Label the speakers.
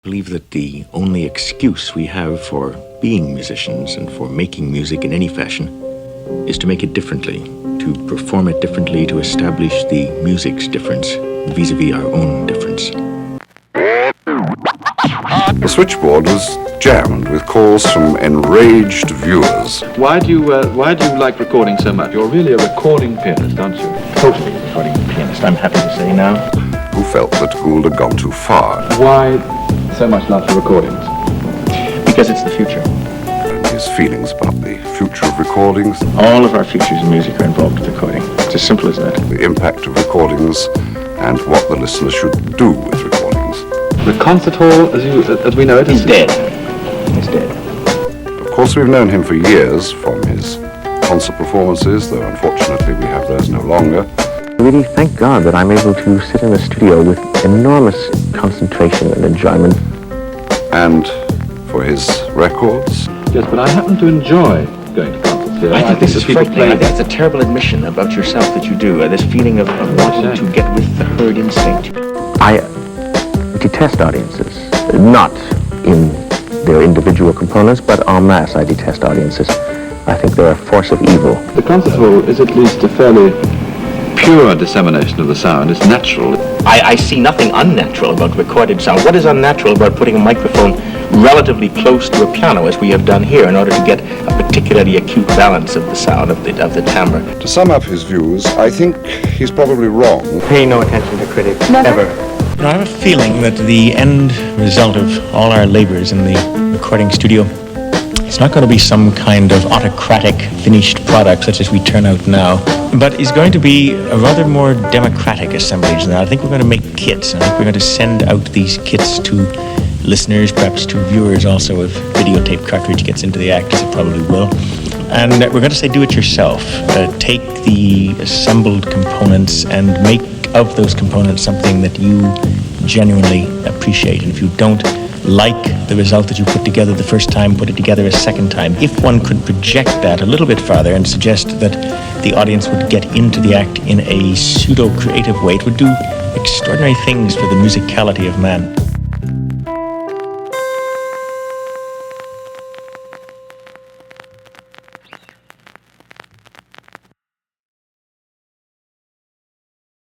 Speaker 1: I believe that the only excuse we have for being musicians and for making music in any fashion is to make it differently, to perform it differently, to establish the music's difference vis-a-vis our own difference.
Speaker 2: The switchboard was jammed with calls from enraged viewers.
Speaker 3: Why do you like recording so much? You're really a recording pianist, aren't you?
Speaker 1: Totally recording pianist, I'm happy to say now.
Speaker 2: Who felt that Gould had gone too far.
Speaker 3: Why so much love for recordings?
Speaker 1: Because it's the future.
Speaker 2: And his feelings about the future of recordings.
Speaker 1: All of our futures in music are involved with recording. It's as simple as that.
Speaker 2: The impact of recordings and what the listener should do with recordings.
Speaker 3: The concert hall, as we know it,
Speaker 1: is dead. He's dead.
Speaker 2: Of course, we've known him for years from his concert performances, though unfortunately we have those no longer.
Speaker 4: I really thank God that I'm able to sit in the studio with enormous concentration and enjoyment.
Speaker 2: And for his records.
Speaker 3: Yes, but I happen to enjoy going to concerts here.
Speaker 1: I think this is frightening. That's a terrible admission about yourself that you do. This feeling of wanting to get with the herd instinct.
Speaker 4: I detest audiences, not in their individual components, but en masse I detest audiences. I think they're a force of evil.
Speaker 3: The concert hall is at least a fairly pure dissemination of the sound. It's natural.
Speaker 1: I see nothing unnatural about recorded sound. What is unnatural about putting a microphone relatively close to a piano, as we have done here, in order to get a particularly acute balance of the sound of the timbre?
Speaker 2: To sum up his views, I think he's probably wrong.
Speaker 4: Pay no attention to critics,
Speaker 5: Never.
Speaker 4: ever.
Speaker 6: You know, I have a feeling that the end result of all our labors in the recording studio, it's not going to be some kind of autocratic finished product such as we turn out now, but is going to be a rather more democratic assemblage than that. I think we're going to make kits, and I think we're going to send out these kits to listeners, perhaps to viewers also, if videotape cartridge gets into the act, as it probably will. And we're going to say do it yourself. Take the assembled components and make of those components something that you genuinely appreciate. And if you don't like the result that you put together the first time, put it together a second time. If one could project that a little bit farther and suggest that the audience would get into the act in a pseudo-creative way, it would do extraordinary things for the musicality of man.